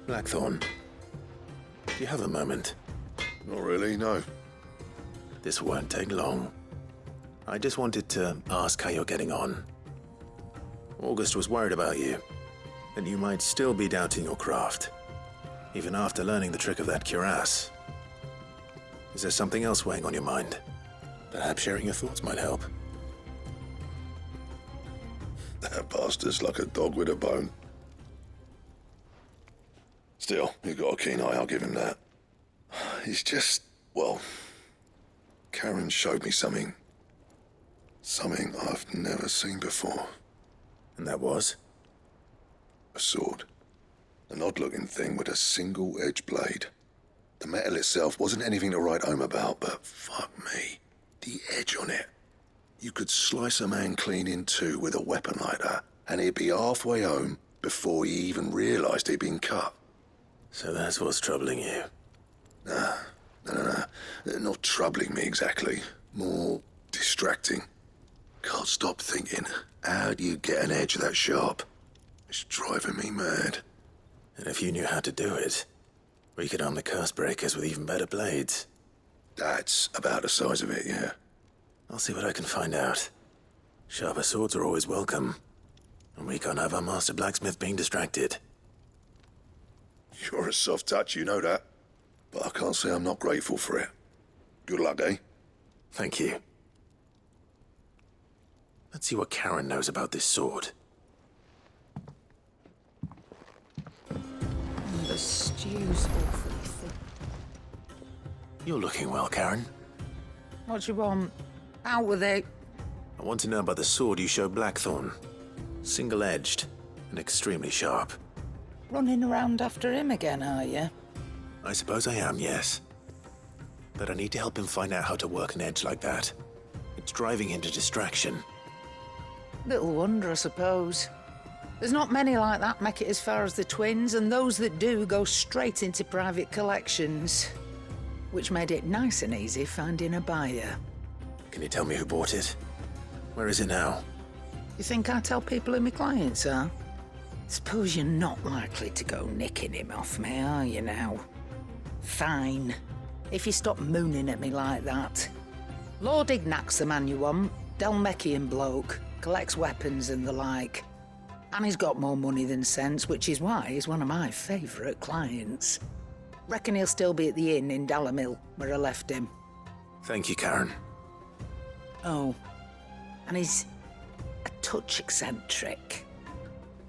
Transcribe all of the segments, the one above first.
Blackthorn, do you have a moment? Not really, no. This won't take long. I just wanted to ask how you're getting on. August was worried about you, and you might still be doubting your craft, even after learning the trick of that cuirass. Is there something else weighing on your mind? Perhaps sharing your thoughts might help. That bastard's like a dog with a bone. Still, you've got a keen eye, I'll give him that. He's just, well, Karen showed me something. Something I've never seen before. And that was? A sword. An odd-looking thing with a single-edged blade. The metal itself wasn't anything to write home about, but fuck me, the edge on it. You could slice a man clean in two with a weapon like that, and he'd be halfway home before he even realised he'd been cut. So that's what's troubling you? No. Not troubling me exactly. More distracting. Can't stop thinking, how do you get an edge that sharp? It's driving me mad. And if you knew how to do it, we could arm the curse breakers with even better blades. That's about the size of it, yeah. I'll see what I can find out. Sharper swords are always welcome, and we can't have our master blacksmith being distracted. You're a soft touch, you know that. But I can't say I'm not grateful for it. Good luck, eh? Thank you. Let's see what Karen knows about this sword. The stew's awfully thick. You're looking well, Karen. What do you want? Out with it. I want to know about the sword you showed Blackthorn. Single-edged and extremely sharp. Running around after him again, are you? I suppose I am, yes. But I need to help him find out how to work an edge like that. It's driving him to distraction. Little wonder, I suppose. There's not many like that make it as far as the twins, and those that do go straight into private collections. Which made it nice and easy finding a buyer. Can you tell me who bought it? Where is it now? You think I tell people who my clients are? Suppose you're not likely to go nicking him off me, are you now? Fine. If you stop mooning at me like that. Lord Ignac's the man you want. Dalmekian bloke. Collects weapons and the like. And he's got more money than sense, which is why he's one of my favourite clients. Reckon he'll still be at the inn in Dalamil, where I left him. Thank you, Karen. Oh, and he's a touch eccentric,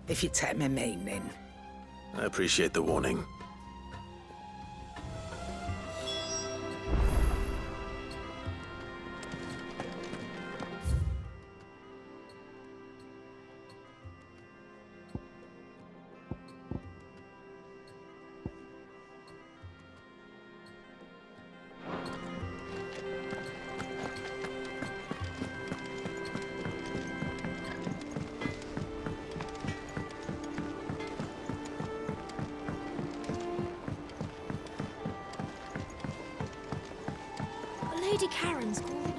if you take my meaning. I appreciate the warning. Lady Karen's calling.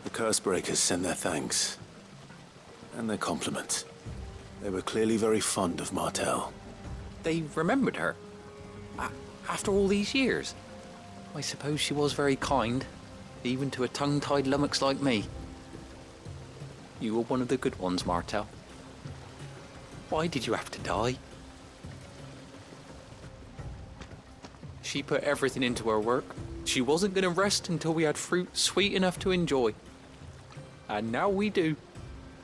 The Cursebreakers send their thanks. And their compliments. They were clearly very fond of Martel. They remembered her? After all these years? I suppose she was very kind, even to a tongue-tied lummox like me. You were one of the good ones, Martel. Why did you have to die? She put everything into her work. She wasn't going to rest until we had fruit sweet enough to enjoy. And now we do.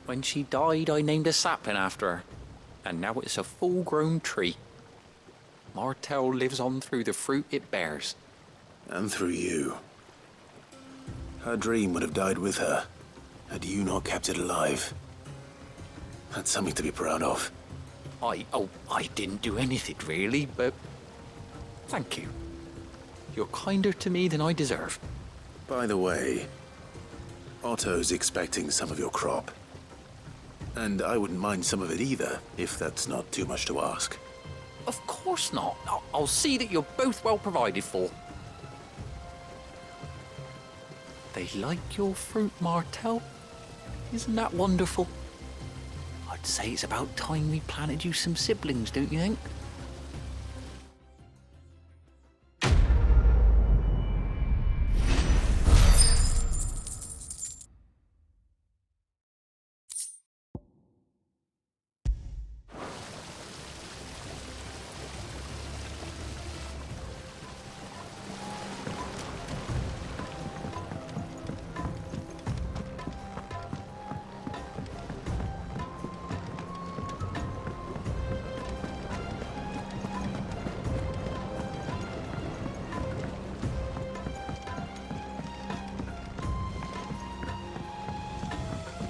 When she died, I named a sapling after her. And now it's a full-grown tree. Martel lives on through the fruit it bears. And through you. Her dream would have died with her, had you not kept it alive. That's something to be proud of. I didn't do anything really, but thank you. You're kinder to me than I deserve. By the way, Otto's expecting some of your crop. And I wouldn't mind some of it either, if that's not too much to ask. Of course not. I'll see that you're both well provided for. They like your fruit, Martel. Isn't that wonderful? I'd say it's about time we planted you some siblings, don't you think?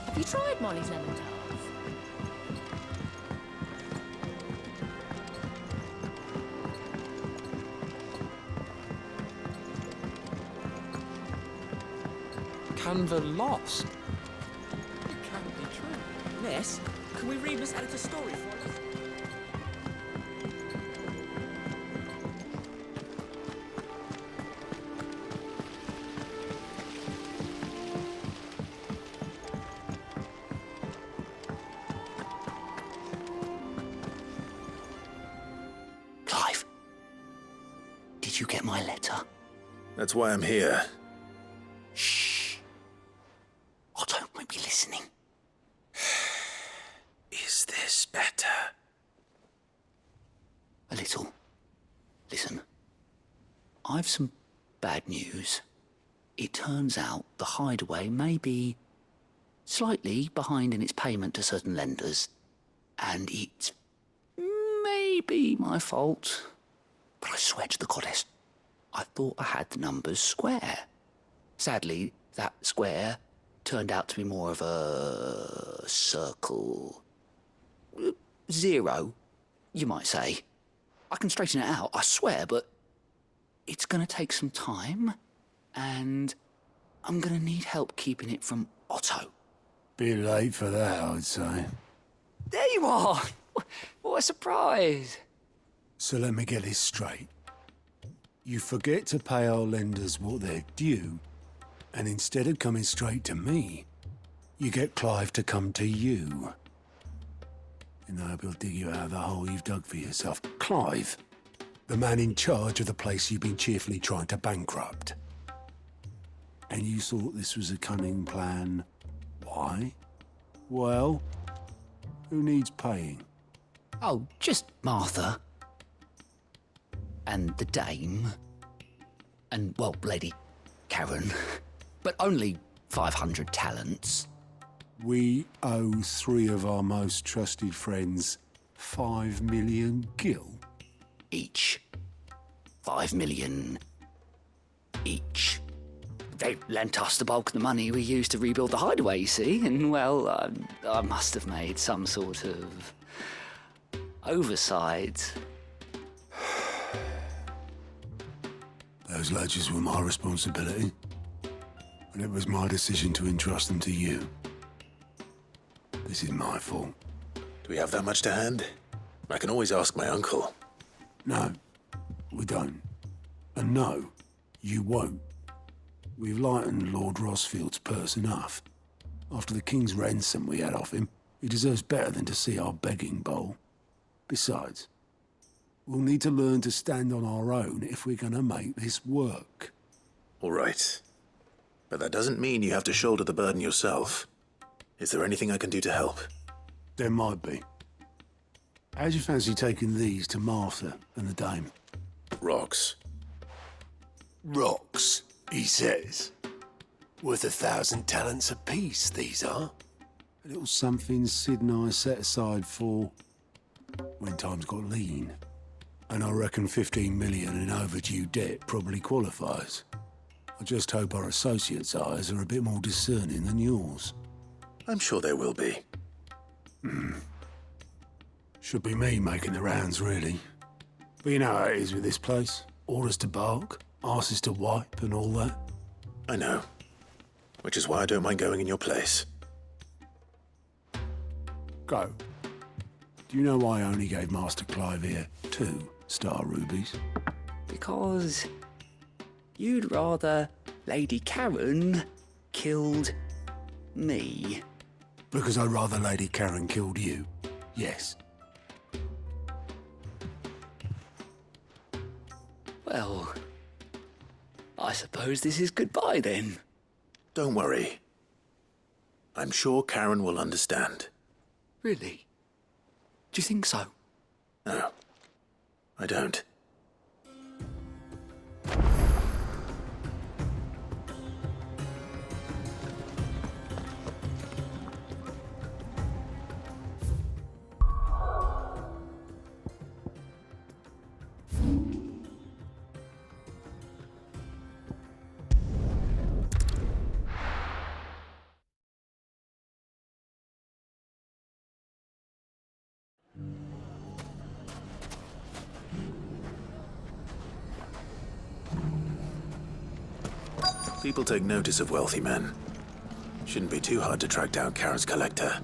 Have you tried Molly's lemon tart? Canva lost. It can't be true. Miss, can we read Miss Editor's story for us? Clive, did you get my letter? That's why I'm here. Shh. Otto won't be listening. Is this better? A little. Listen, I've some bad news. It turns out the Hideaway may be slightly behind in its payment to certain lenders, and it's maybe my fault. But I swear to the goddess, I thought I had the numbers square. Sadly, that square turned out to be more of a circle. Zero, you might say. I can straighten it out, I swear, but it's going to take some time, and I'm going to need help keeping it from Otto. Bit late for that, I'd say. There you are! What a surprise! So let me get this straight. You forget to pay our lenders what they're due, and instead of coming straight to me, you get Clive to come to you. And I will dig you out of the hole you've dug for yourself. Clive, the man in charge of the place you've been cheerfully trying to bankrupt. And you thought this was a cunning plan. Why? Well, who needs paying? Oh, just Martha. And the dame. And, well, Lady Karen. But only 500 talents. We owe 3 of our most trusted friends 5 million gil. Each. 5 million each. They lent us the bulk of the money we used to rebuild the Hideaway, you see, and, well, I must have made some sort of oversight. Those ledgers were my responsibility, and it was my decision to entrust them to you. This is my fault. Do we have that much to hand? I can always ask my uncle. No, we don't. And no, you won't. We've lightened Lord Rosfield's purse enough. After the king's ransom we had off him, he deserves better than to see our begging bowl. Besides, we'll need to learn to stand on our own if we're gonna make this work. All right. But that doesn't mean you have to shoulder the burden yourself. Is there anything I can do to help? There might be. How'd you fancy taking these to Martha and the dame? Rocks. Rocks, he says. Worth 1,000 talents apiece, these are. A little something Sid and I set aside for when times got lean. And I reckon 15 million in overdue debt probably qualifies. I just hope our associates' eyes are a bit more discerning than yours. I'm sure there will be. Should be me making the rounds, really. But you know how it is with this place. Orders to bark, arses to wipe and all that. I know. Which is why I don't mind going in your place. Go. Do you know why I only gave Master Clive here 2 star rubies? Because you'd rather Lady Karen killed me. Because I'd rather Lady Karen killed you. Yes. Well, I suppose this is goodbye then. Don't worry. I'm sure Karen will understand. Really? Do you think so? No, I don't. People take notice of wealthy men. Shouldn't be too hard to track down Karen's collector.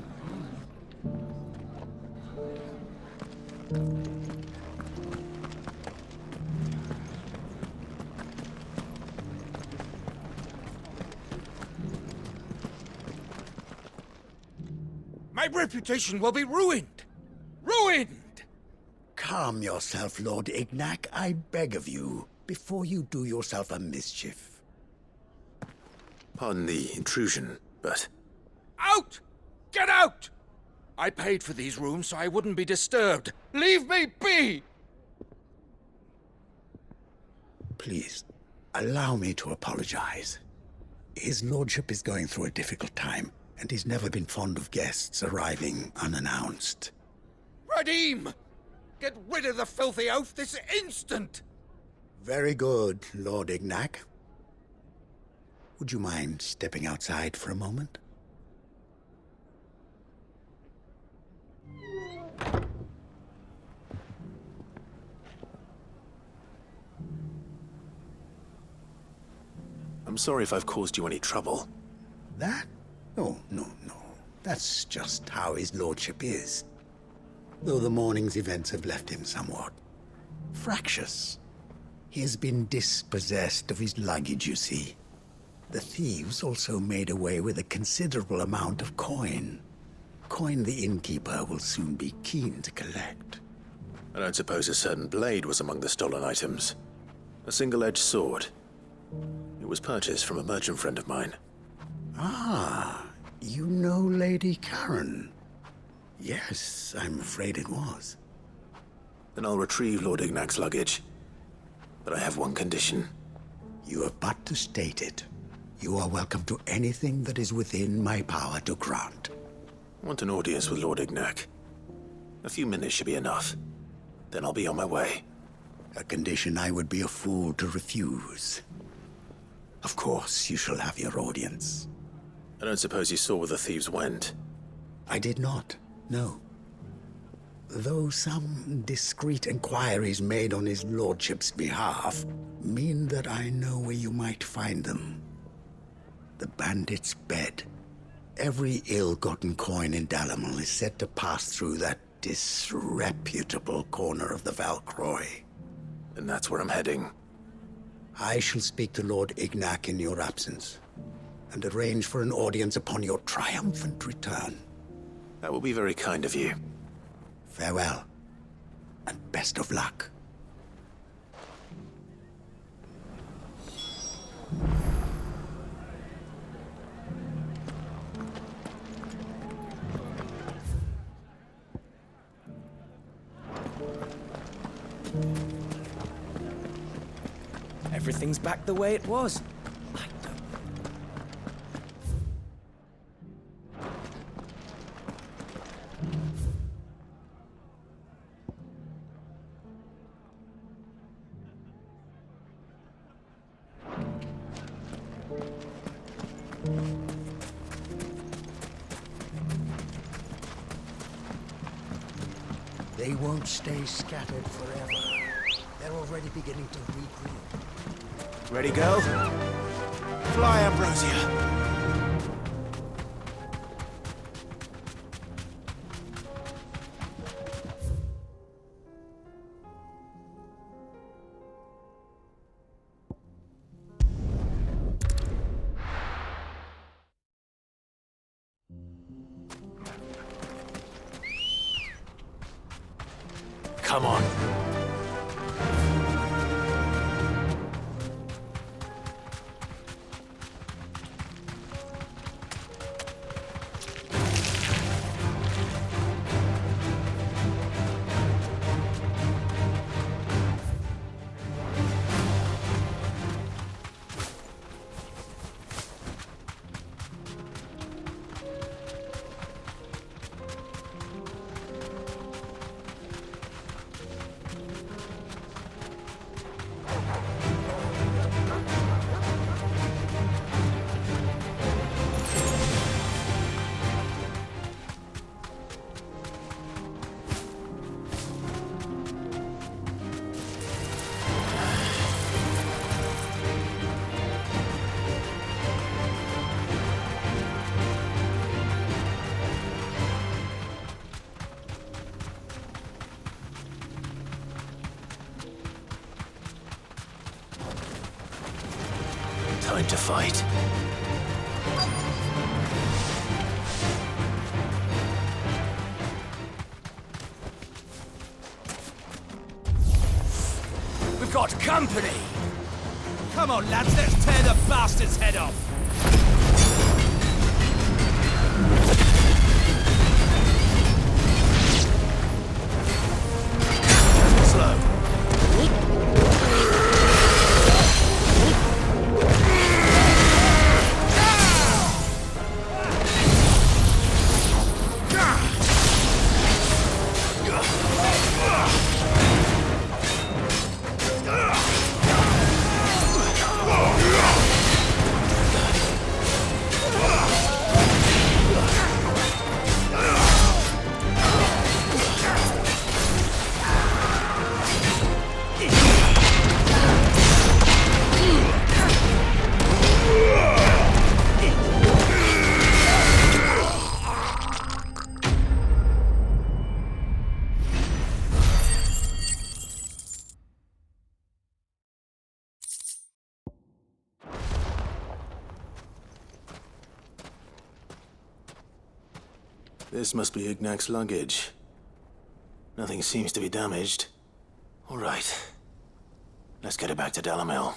My reputation will be ruined! Ruined! Calm yourself, Lord Ignac, I beg of you, before you do yourself a mischief. Pardon the intrusion, but Out! Get out! I paid for these rooms so I wouldn't be disturbed. Leave me be! Please, allow me to apologize. His lordship is going through a difficult time, and he's never been fond of guests arriving unannounced. Radim! Get rid of the filthy oaf this instant! Very good, Lord Ignac. Would you mind stepping outside for a moment? I'm sorry if I've caused you any trouble. That? Oh, no. That's just how his lordship is. Though the morning's events have left him somewhat fractious. He has been dispossessed of his luggage, you see. The thieves also made away with a considerable amount of coin. Coin the innkeeper will soon be keen to collect. I don't suppose a certain blade was among the stolen items. A single-edged sword. It was purchased from a merchant friend of mine. Ah, you know Lady Karen. Yes, I'm afraid it was. Then I'll retrieve Lord Ignac's luggage. But I have one condition. You have but to state it. You are welcome to anything that is within my power to grant. I want an audience with Lord Ignac. A few minutes should be enough. Then I'll be on my way. A condition I would be a fool to refuse. Of course, you shall have your audience. I don't suppose you saw where the thieves went. I did not, no. Though some discreet inquiries made on his lordship's behalf mean that I know where you might find them. The bandit's bed. Every ill-gotten coin in Dalamal is said to pass through that disreputable corner of the Valcroy. And that's where I'm heading. I shall speak to Lord Ignac in your absence, and arrange for an audience upon your triumphant return. That will be very kind of you. Farewell, and best of luck. Everything's back the way it was. They won't stay scattered forever. They're already beginning to regroup. Ready, go? Fly, Ambrosia. Come on. Time to fight. We've got company! Come on, lads, let's tear the bastard's head off! This must be Ignac's luggage. Nothing seems to be damaged. All right. Let's get it back to Delamel.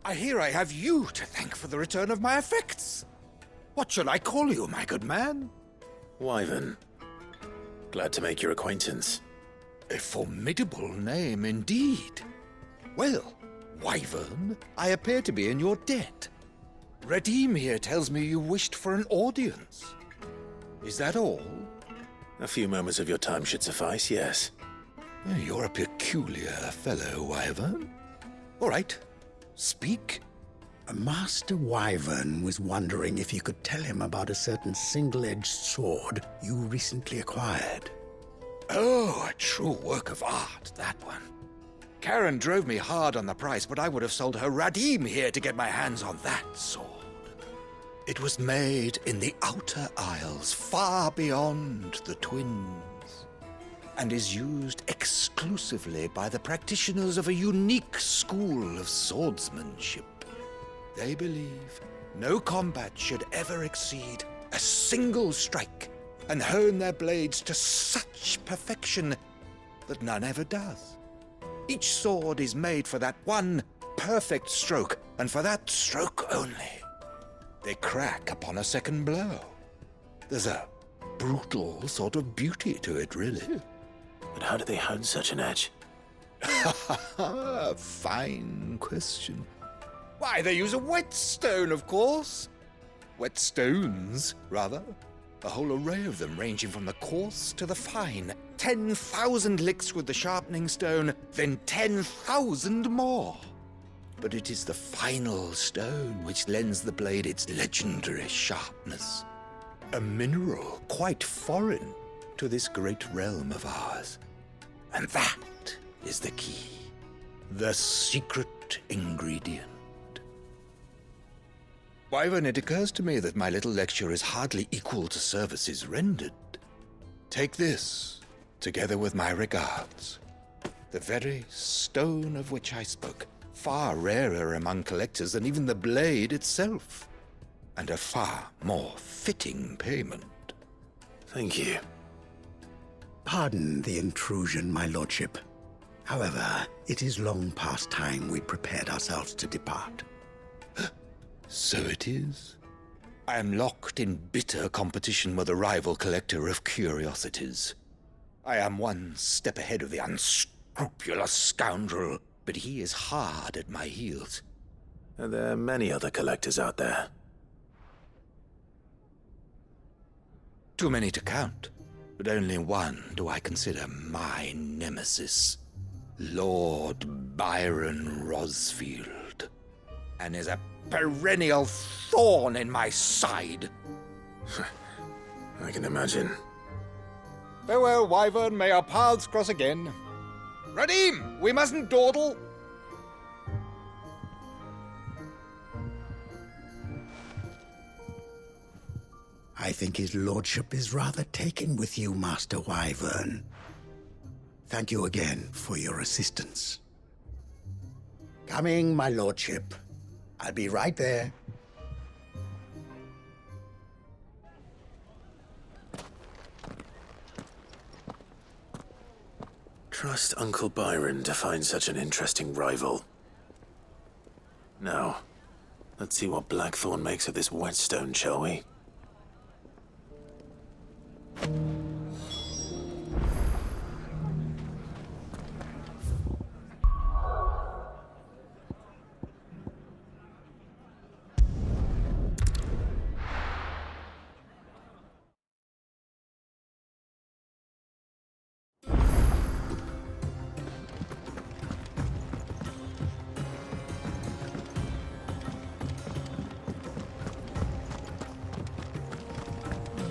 I hear I have you to thank for the return of my effects. What shall I call you, my good man? Wyvern. Glad to make your acquaintance. A formidable name indeed. Well, Wyvern, I appear to be in your debt. Redeem here tells me you wished for an audience. Is that all? A few moments of your time should suffice, yes. You're a peculiar fellow, Wyvern. All right, speak. Master Wyvern was wondering if you could tell him about a certain single-edged sword you recently acquired. Oh, a true work of art, that one. Karen drove me hard on the price, but I would have sold her Radim here to get my hands on that sword. It was made in the Outer Isles, far beyond the Twins, and is used exclusively by the practitioners of a unique school of swordsmanship. They believe no combat should ever exceed a single strike and hone their blades to such perfection that none ever does. Each sword is made for that one perfect stroke, and for that stroke only. They crack upon a second blow. There's a brutal sort of beauty to it, really. But how do they hone such an edge? Fine question. Why, they use a whetstone, of course. Whetstones, rather. A whole array of them, ranging from the coarse to the fine. 10,000 licks with the sharpening stone, then 10,000 more. But it is the final stone which lends the blade its legendary sharpness. A mineral quite foreign to this great realm of ours. And that is the key. The secret ingredient. Wyvern, it occurs to me that my little lecture is hardly equal to services rendered. Take this, together with my regards. The very stone of which I spoke. Far rarer among collectors than even the blade itself. And a far more fitting payment. Thank you. Pardon the intrusion, my lordship. However, it is long past time we prepared ourselves to depart. So it is. I am locked in bitter competition with a rival collector of curiosities. I am one step ahead of the unscrupulous scoundrel, but he is hard at my heels. Are there many other collectors out there? Too many to count, but only one do I consider my nemesis. Lord Byron Rosfield, and is a perennial thorn in my side. I can imagine. Farewell, Wyvern, may our paths cross again. Radim, we mustn't dawdle. I think his lordship is rather taken with you, Master Wyvern. Thank you again for your assistance. Coming, my lordship. I'll be right there. Trust Uncle Byron to find such an interesting rival. Now, let's see what Blackthorn makes of this whetstone, shall we?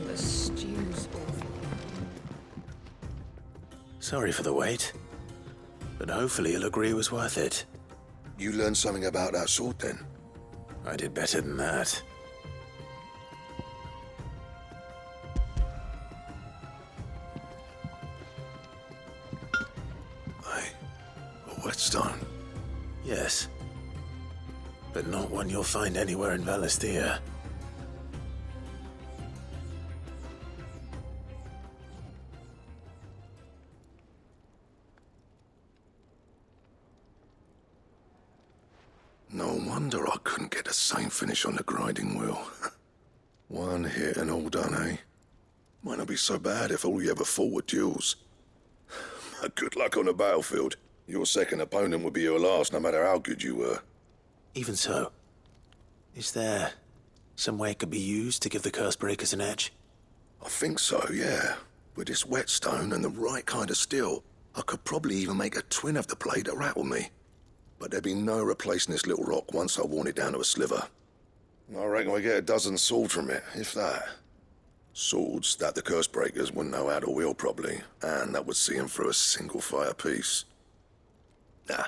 The stew's awful. Sorry for the wait, but hopefully you'll agree it was worth it. You learned something about that sword then? I did better than that. A whetstone? Yes, but not one you'll find anywhere in Valisthea. No wonder I couldn't get the same finish on the grinding wheel. One hit and all done, eh? Might not be so bad if all you ever fought were duels. Good luck on the battlefield. Your second opponent would be your last, no matter how good you were. Even so, is there some way it could be used to give the curse breakers an edge? I think so, yeah. With this whetstone and the right kind of steel, I could probably even make a twin of the blade that rattled me. But there'd be no replacing this little rock once I worn it down to a sliver. I reckon we get a dozen swords from it, if that. Swords that the curse breakers wouldn't know how to wield properly, and that would see them through a single fire piece. Nah,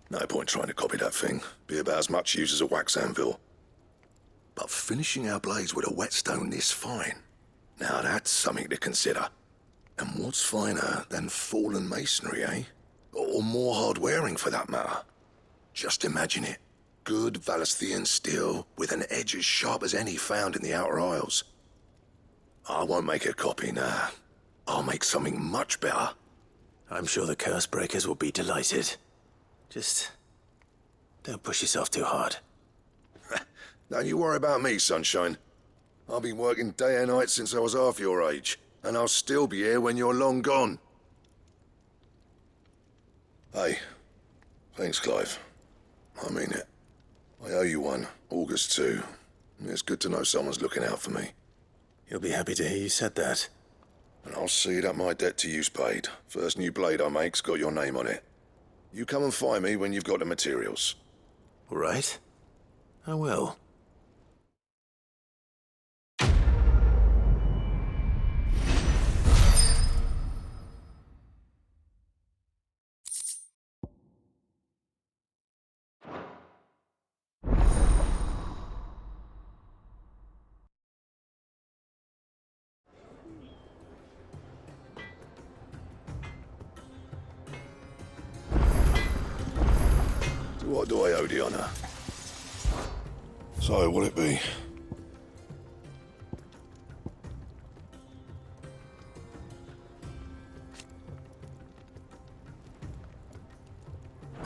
no point trying to copy that thing. Be about as much use as a wax anvil. But finishing our blades with a whetstone this fine, now that's something to consider. And what's finer than fallen masonry, eh? Or more hard-wearing, for that matter. Just imagine it. Good Valisthean steel with an edge as sharp as any found in the Outer Isles. I won't make a copy, nah. I'll make something much better. I'm sure the curse breakers will be delighted. Just don't push yourself too hard. Don't you worry about me, sunshine. I've been working day and night since I was half your age, and I'll still be here when you're long gone. Hey, thanks, Clive. I mean it. I owe you one, August too. It's good to know someone's looking out for me. You'll be happy to hear you said that. And I'll see that my debt to you's paid. First new blade I make's got your name on it. You come and find me when you've got the materials. All right? I will. What do I owe the honor? So, what'll it be?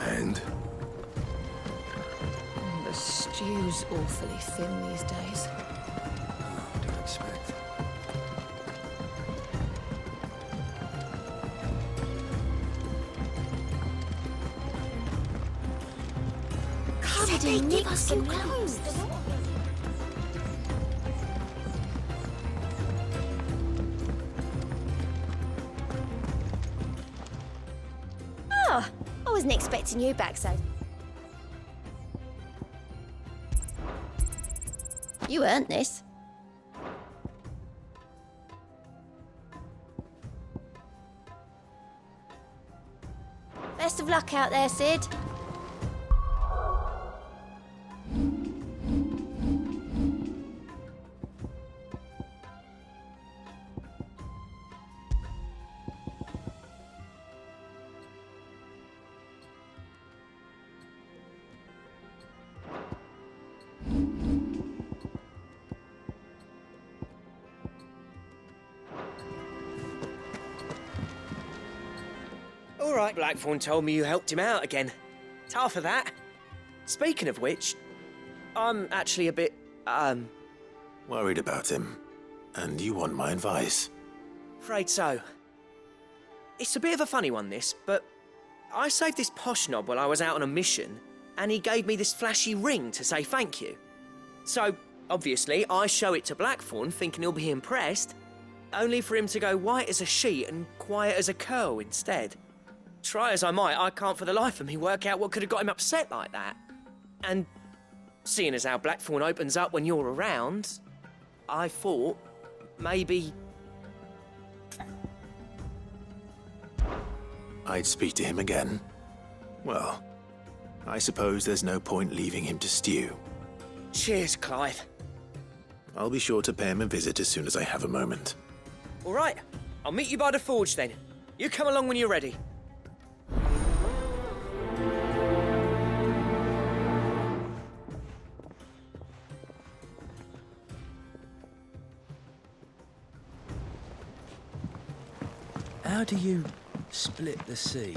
And? The stew's awfully thin these days. What do you expect? Said give us some clothes. Oh, I wasn't expecting you back so. You earned this. Best of luck out there, Sid. All right, Blackthorn told me you helped him out again. It's half of that. Speaking of which, I'm actually a bit, Worried about him. And you want my advice? afraid so. It's a bit of a funny one, this, but I saved this posh knob while I was out on a mission, and he gave me this flashy ring to say thank you. So, obviously, I show it to Blackthorn, thinking he'll be impressed, only for him to go white as a sheet and quiet as a curl instead. Try as I might, I can't for the life of me work out what could have got him upset like that. And seeing as how Blackthorn opens up when you're around, I thought maybe... I'd speak to him again. Well, I suppose there's no point leaving him to stew. Cheers, Clive. I'll be sure to pay him a visit as soon as I have a moment. All right, I'll meet you by the forge then. You come along when you're ready. How do you split the sea?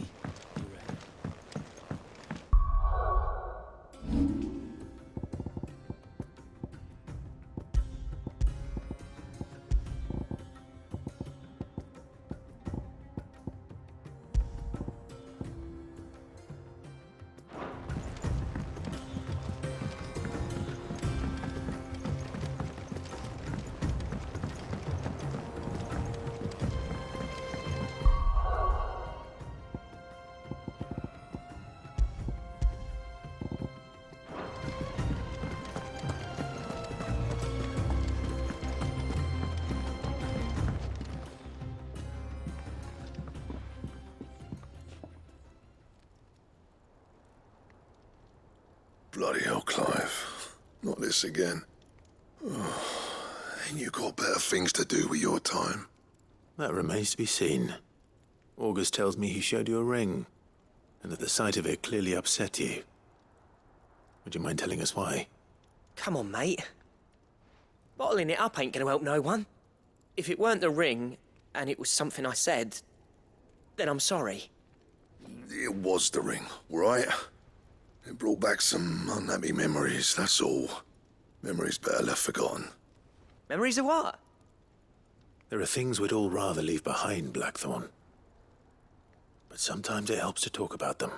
Bloody hell, Clive. Not this again. Ain't you got better things to do with your time? That remains to be seen. August tells me he showed you a ring, and that the sight of it clearly upset you. Would you mind telling us why? Come on, mate. Bottling it up ain't gonna help no one. If it weren't the ring, and it was something I said, then I'm sorry. It was the ring, right? It brought back some unhappy memories, that's all. Memories better left forgotten. Memories of what? There are things we'd all rather leave behind, Blackthorn. But sometimes it helps to talk about them.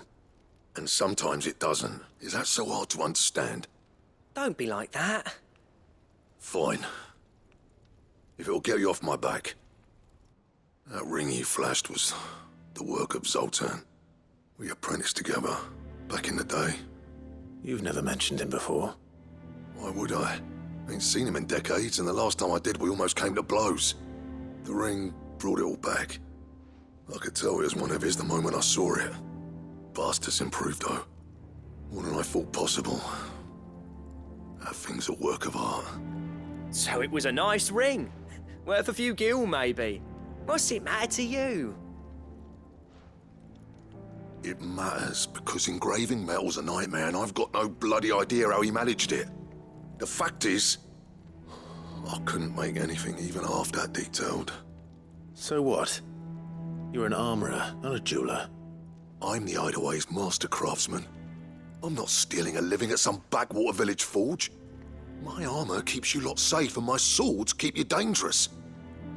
And sometimes it doesn't. Is that so hard to understand? Don't be like that. Fine. If it'll get you off my back. That ring you flashed was the work of Zoltan. We apprenticed together, back in the day. You've never mentioned him before. Why would I? Ain't seen him in decades, and the last time I did, we almost came to blows. The ring brought it all back. I could tell it was one of his the moment I saw it. Bastard's improved, though. More than I thought possible. That thing's a work of art. So it was a nice ring. Worth a few gil, maybe. What's it matter to you? It matters, because engraving metal's a nightmare, and I've got no bloody idea how he managed it. The fact is, I couldn't make anything even half that detailed. So what? You're an armorer, not a jeweler. I'm the Hideaway's master craftsman. I'm not stealing a living at some backwater village forge. My armor keeps you lot safe, and my swords keep you dangerous.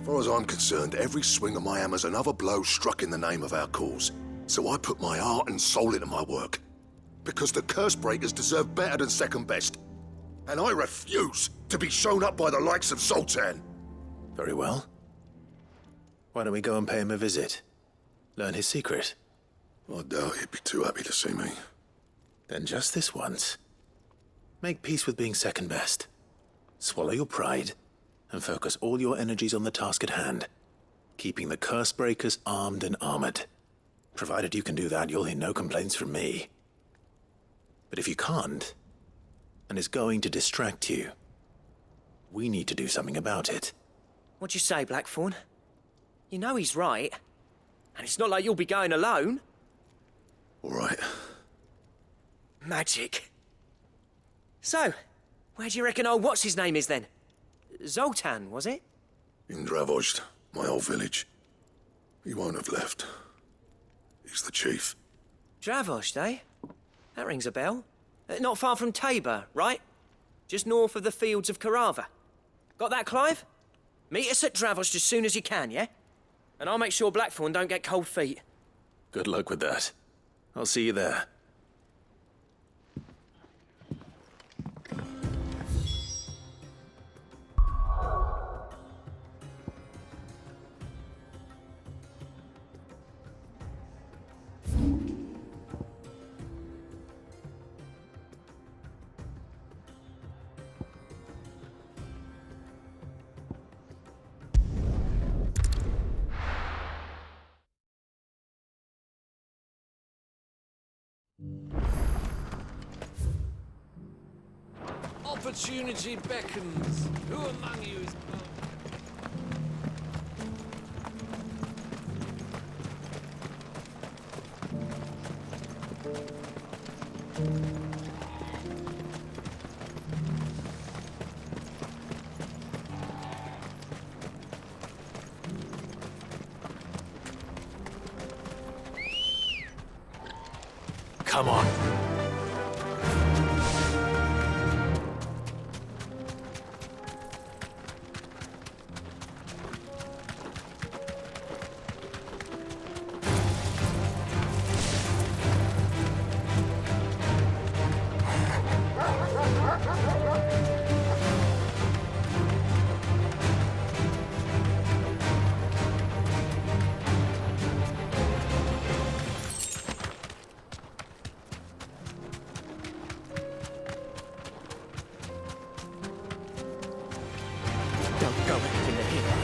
As far as I'm concerned, every swing of my hammer's another blow struck in the name of our cause. So I put my heart and soul into my work. Because the curse breakers deserve better than second best. And I refuse to be shown up by the likes of Zoltan. Very well. Why don't we go and pay him a visit? Learn his secret. I doubt he'd be too happy to see me. Then just this once. Make peace with being second best. Swallow your pride, and focus all your energies on the task at hand. Keeping the curse breakers armed and armored. Provided you can do that, you'll hear no complaints from me. But if you can't, and it's going to distract you, we need to do something about it. What'd you say, Blackthorn? You know he's right. And it's not like you'll be going alone. All right. Magic. So, where do you reckon old what's-his-name is then? Zoltan, was it? In Dravozd, my old village. He won't have left. He's the chief. Dravozd, eh? That rings a bell. Not far from Tabor, right? Just north of the fields of Carava. Got that, Clive? Meet us at Dravozd as soon as you can, yeah? And I'll make sure Blackthorn don't get cold feet. Good luck with that. I'll see you there. Opportunity beckons. Who among you is... Come on. Don't go anything to him.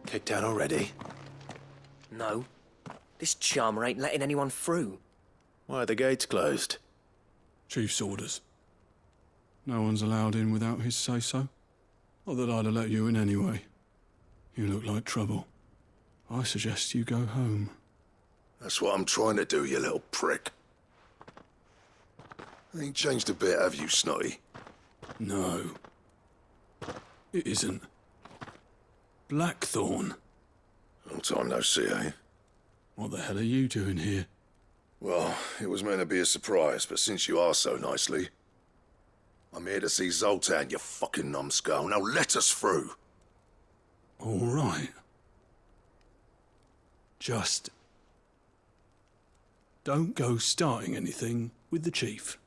Kicked out already? No. This charmer ain't letting anyone through. Why are the gates closed? Chief's orders. No one's allowed in without his say-so. Not that I'd have let you in anyway. You look like trouble. I suggest you go home. That's what I'm trying to do, you little prick. Ain't changed a bit, have you, Snotty? No. It isn't. Blackthorn. Long time no see, eh? What the hell are you doing here? Well, it was meant to be a surprise, but since you asked so nicely... I'm here to see Zoltan, you fucking numbskull. Now let us through. All right. Just... don't go starting anything with the chief.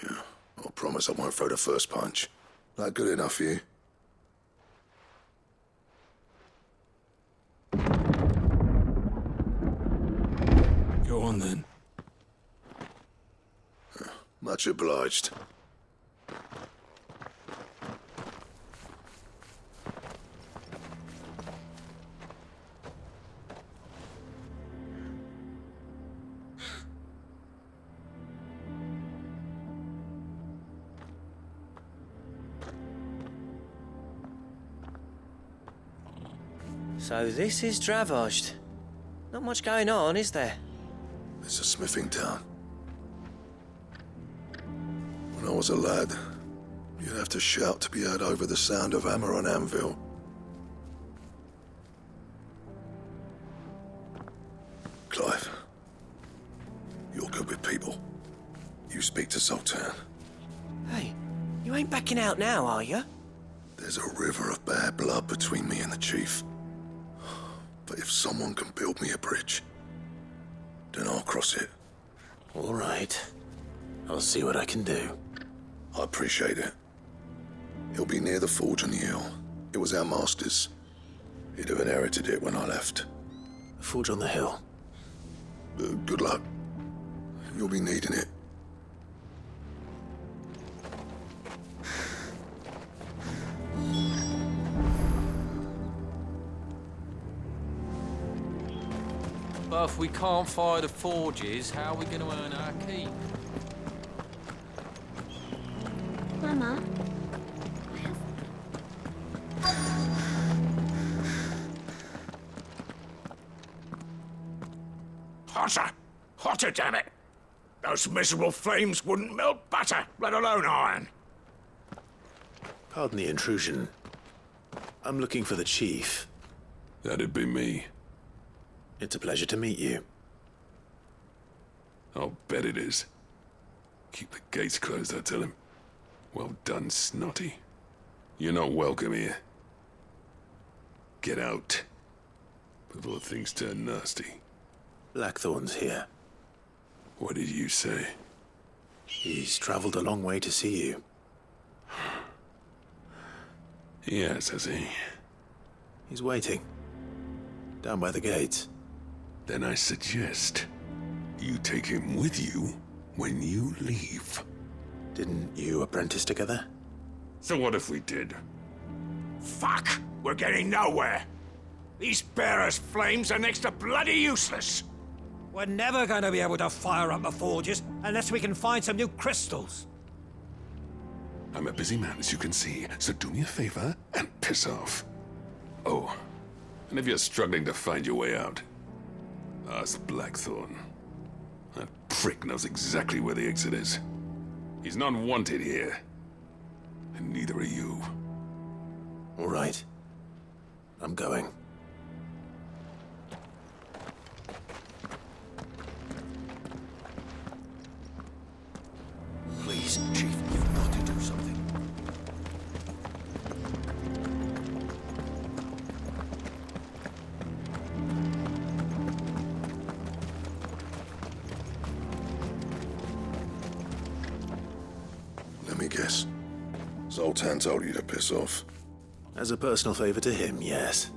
Yeah, I'll promise I won't throw the first punch. That good enough for you? Go on then. Much obliged. So this is Dravozd. Not much going on, is there? It's a smithing town. When I was a lad, you'd have to shout to be heard over the sound of hammer on anvil. Clive, you're good with people. You speak to Zoltan. Hey, you ain't backing out now, are you? There's a river of bad blood between me and the chief. But if someone can build me a bridge, then I'll cross it. All right. I'll see what I can do. I appreciate it. It'll be near the forge on the hill. It was our master's. He'd have inherited it when I left. The forge on the hill. Good luck. You'll be needing it. But if we can't fire the forges, how are we going to earn our keep? Mama, Hotter! Hotter, damn it! Those miserable flames wouldn't melt butter, let alone iron. Pardon the intrusion. I'm looking for the chief. That'd be me. It's a pleasure to meet you. I'll bet it is. Keep the gates closed, I tell him. Well done, Snotty. You're not welcome here. Get out. Before things turn nasty. Blackthorn's here. What did you say? He's traveled a long way to see you. Yes, has he? He's waiting. Down by the gates. Then I suggest you take him with you when you leave. Didn't you apprentice together? So what if we did? Fuck! We're getting nowhere! These bearers' flames are next to bloody useless! We're never going to be able to fire up the forges unless we can find some new crystals. I'm a busy man, as you can see, so do me a favor and piss off. Oh, and if you're struggling to find your way out, ask Blackthorn. That prick knows exactly where the exit is. He's not wanted here. And neither are you. All right. I'm going. Please, Chief, you've got to do something. Let me guess. Zoltan told you to piss off. As a personal favor to him, yes.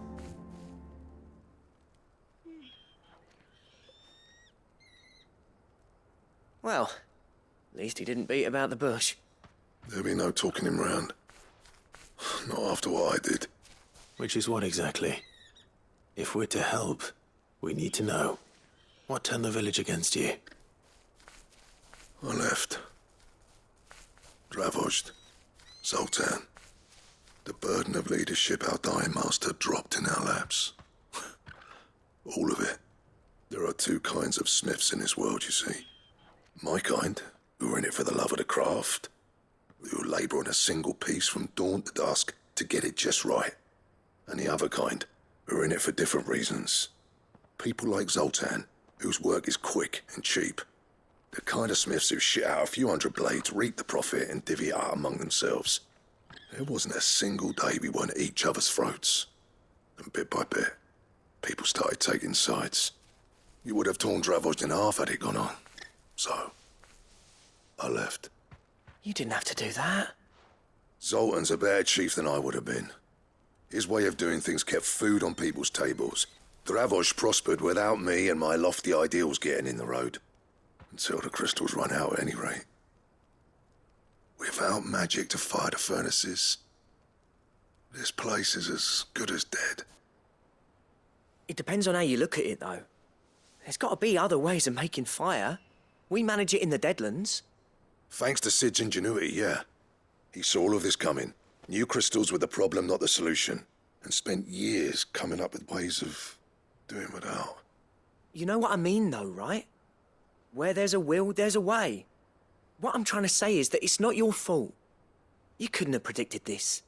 Well, at least he didn't beat about the bush. There'll be no talking him round. Not after what I did. Which is what exactly? If we're to help, we need to know. What turned the village against you? I left. Dravozd. Zoltan. The burden of leadership our dying master dropped in our laps. All of it. There are two kinds of smiths in this world, you see. My kind, who are in it for the love of the craft, who labour on a single piece from dawn to dusk to get it just right. And the other kind, who are in it for different reasons. People like Zoltan, whose work is quick and cheap. The kind of smiths who shit out a few hundred blades, reap the profit, and divvy it out among themselves. There wasn't a single day we weren't at each other's throats. And bit by bit, people started taking sides. You would have torn Dravozd in half had it gone on. So, I left. You didn't have to do that. Zoltan's a better chief than I would have been. His way of doing things kept food on people's tables. Dravozd prospered without me and my lofty ideals getting in the road. Until the crystals run out at any rate. Without magic to fire the furnaces, this place is as good as dead. It depends on how you look at it, though. There's got to be other ways of making fire. We manage it in the Deadlands. Thanks to Sid's ingenuity, yeah. He saw all of this coming. New crystals were the problem, not the solution. and spent years coming up with ways of doing without. You know what I mean, though, right? Where there's a will, there's a way. What I'm trying to say is that it's not your fault. You couldn't have predicted this.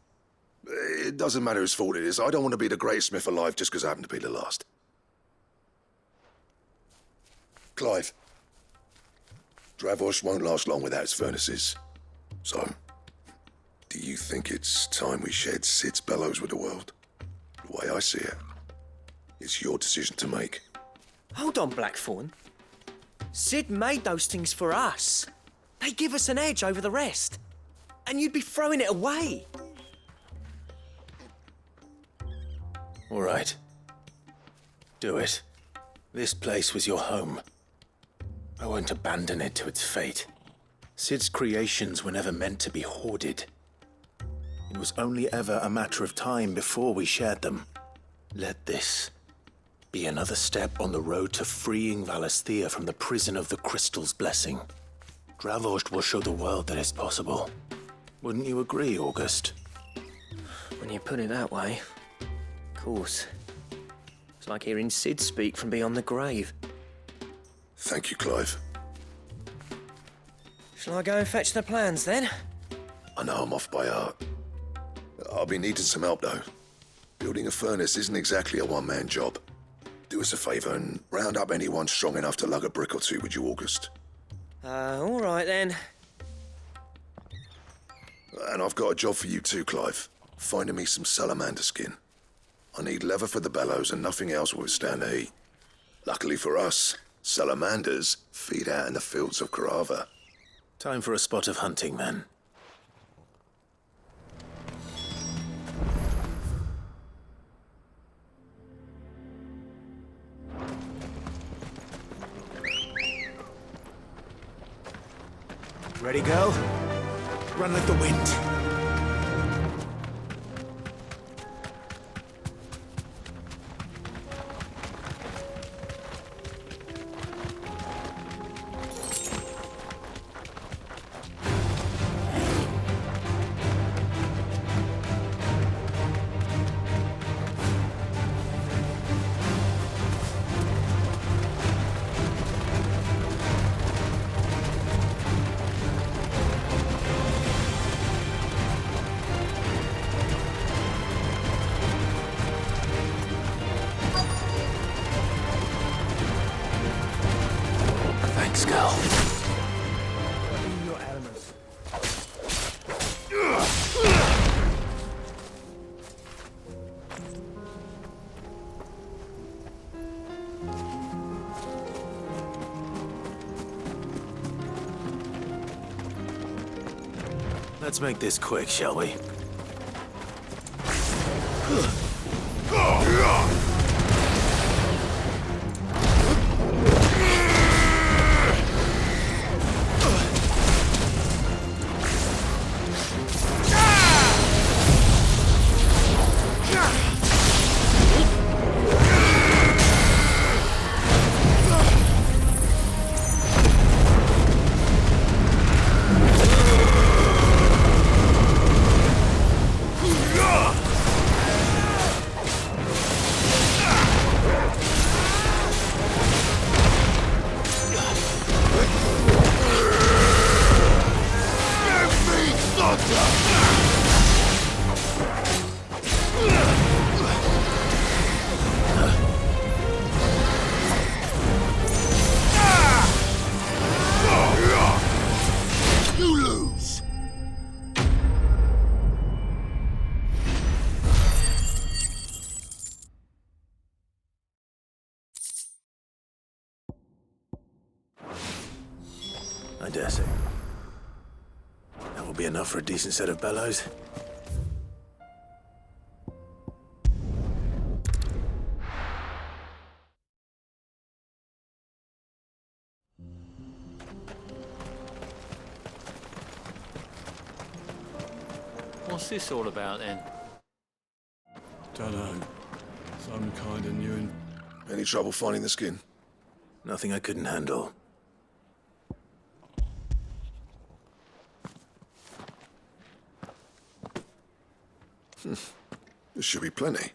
It doesn't matter whose fault it is. I don't want to be the greatest smith alive just because I happen to be the last. Clive, Dravosh won't last long without its furnaces. So, do you think it's time we shared Sid's bellows with the world? The way I see it, it's your decision to make. Hold on, Blackthorn. Sid made those things for us. They give us an edge over the rest. And you'd be throwing it away. All right. Do it. This place was your home. I won't abandon it to its fate. Sid's creations were never meant to be hoarded. It was only ever a matter of time before we shared them. Let this be another step on the road to freeing Valisthea from the prison of the Crystal's blessing. Dravost will show the world that it's possible. Wouldn't you agree, August? When you put it that way, of course. It's like hearing Sid speak from beyond the grave. Thank you, Clive. Shall I go and fetch the plans, then? I know I'm off by heart. I'll be needing some help, though. Building a furnace isn't exactly a one-man job. Do us a favour and round up anyone strong enough to lug a brick or two, would you, August? All right, then. And I've got a job for you too, Clive. Finding me some salamander skin. I need leather for the bellows and nothing else will withstand the heat. Luckily for us, salamanders feed out in the fields of Carava. Time for a spot of hunting, then. Ready, girl? Run like the wind. Thanks, girl. In your elements. Let's make this quick, shall we? I dare say. That will be enough for a decent set of bellows. What's this all about, then? Dunno. Some kind of new... Any trouble finding the skin? Nothing I couldn't handle. There should be plenty.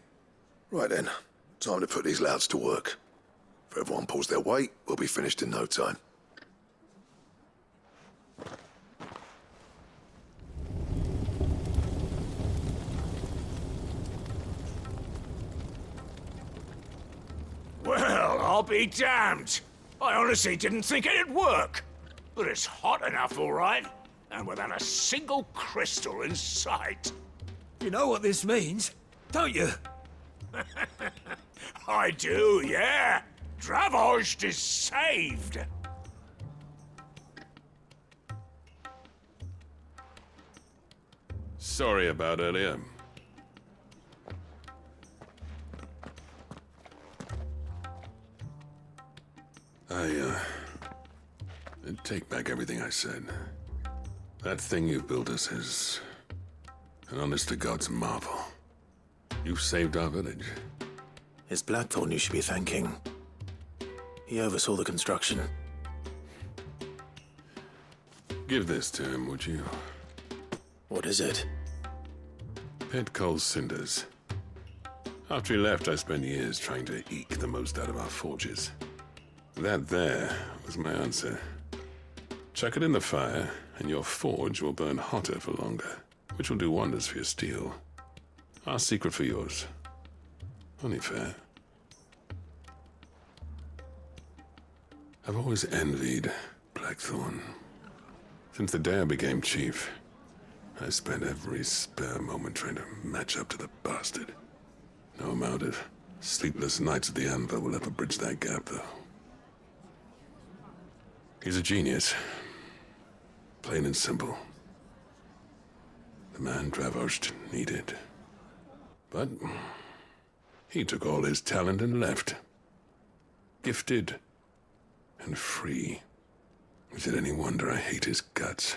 Right then, time to put these louds to work. If everyone pulls their weight, we'll be finished in no time. Well, I'll be damned. I honestly didn't think it'd work. But it's hot enough, all right. And without a single crystal in sight. You know what this means, don't you? I do, yeah. Dravost is saved. Sorry about earlier. I take back everything I said. That thing you built us is an honest-to-God's marvel. You've saved our village. It's Blackthorn you should be thanking. He oversaw the construction. Give this to him, would you? What is it? Pit coal cinders. After he left, I spent years trying to eke the most out of our forges. That there was my answer. Chuck it in the fire, and your forge will burn hotter for longer, which will do wonders for your steel. Our secret for yours. Only fair. I've always envied Blackthorn. Since the day I became chief, I spent every spare moment trying to match up to the bastard. No amount of sleepless nights at the anvil will ever bridge that gap, though. He's a genius. Plain and simple. The man Dravost needed. But he took all his talent and left. Gifted and free. Is it any wonder I hate his guts?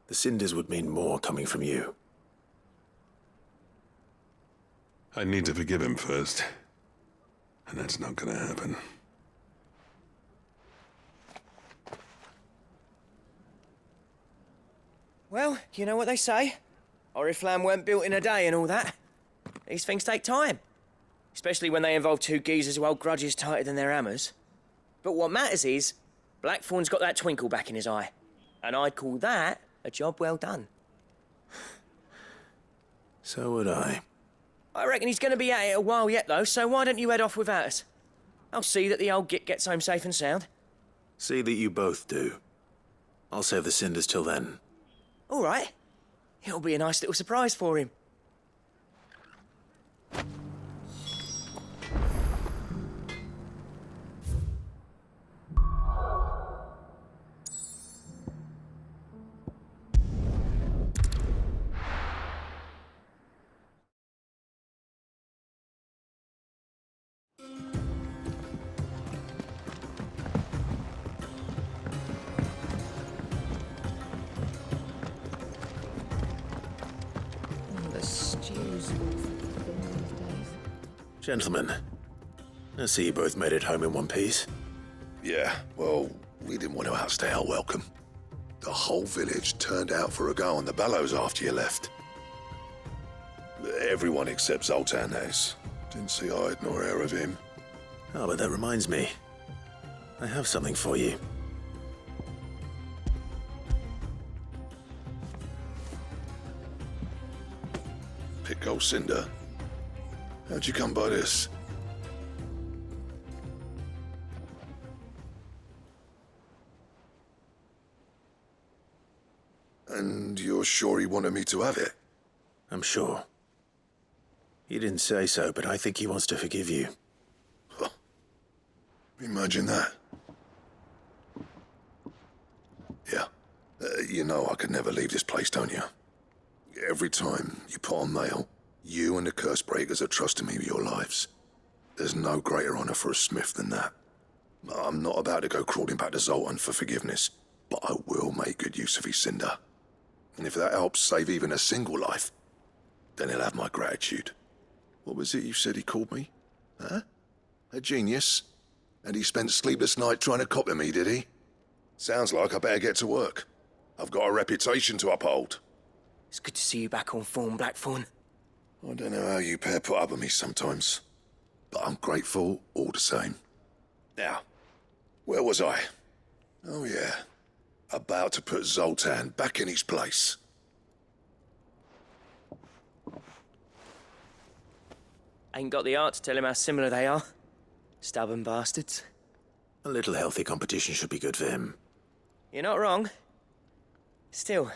The cinders would mean more coming from you. I need to forgive him first. And that's not gonna happen. Well, you know what they say. Oriflamme weren't built in a day and all that. These things take time. Especially when they involve two geezers who hold grudges tighter than their hammers. But what matters is, Blackthorn's got that twinkle back in his eye. And I'd call that a job well done. So would I. I reckon he's going to be at it a while yet, though, so why don't you head off without us? I'll see that the old git gets home safe and sound. See that you both do. I'll save the cinders till then. All right. It'll be a nice little surprise for him. Gentlemen, I see you both made it home in one piece. Yeah, well, we didn't want to outstay our welcome. The whole village turned out for a go on the bellows after you left. Everyone except Zoltan has. Didn't see hide nor hair of him. Oh, but that reminds me. I have something for you. Pick cinder. How'd you come by this? And you're sure he wanted me to have it? I'm sure. He didn't say so, but I think he wants to forgive you. Huh. Imagine that. Yeah. You know I could never leave this place, don't you? Every time you put on mail, you and the curse breakers are trusting me with your lives. There's no greater honor for a smith than that. I'm not about to go crawling back to Zoltan for forgiveness, but I will make good use of his cinder. And if that helps save even a single life, then he'll have my gratitude. What was it you said he called me? Huh? A genius? And he spent sleepless night trying to copy me, did he? Sounds like I better get to work. I've got a reputation to uphold. It's good to see you back on form, Blackthorn. I don't know how you pair put up with me sometimes, but I'm grateful all the same. Now, where was I? Oh yeah, about to put Zoltan back in his place. Ain't got the art to tell him how similar they are. Stubborn bastards. A little healthy competition should be good for him. You're not wrong. Still,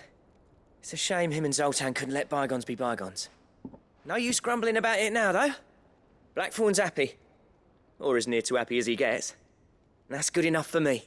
it's a shame him and Zoltan couldn't let bygones be bygones. No use grumbling about it now, though. Blackthorn's happy. Or as near to happy as he gets. And that's good enough for me.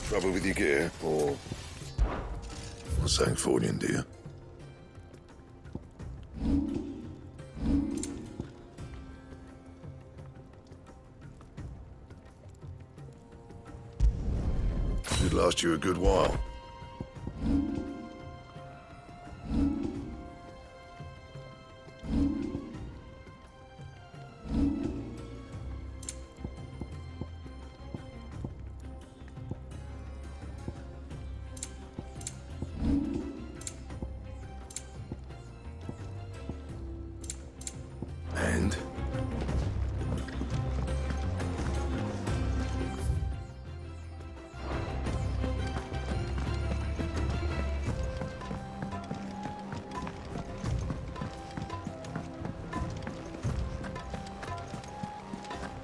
Trouble with your gear, or something for you, dear? Should last you a good while. And?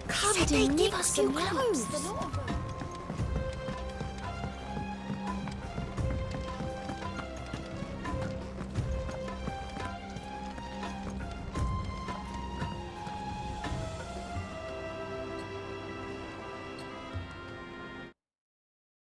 Come, they give us new clothes.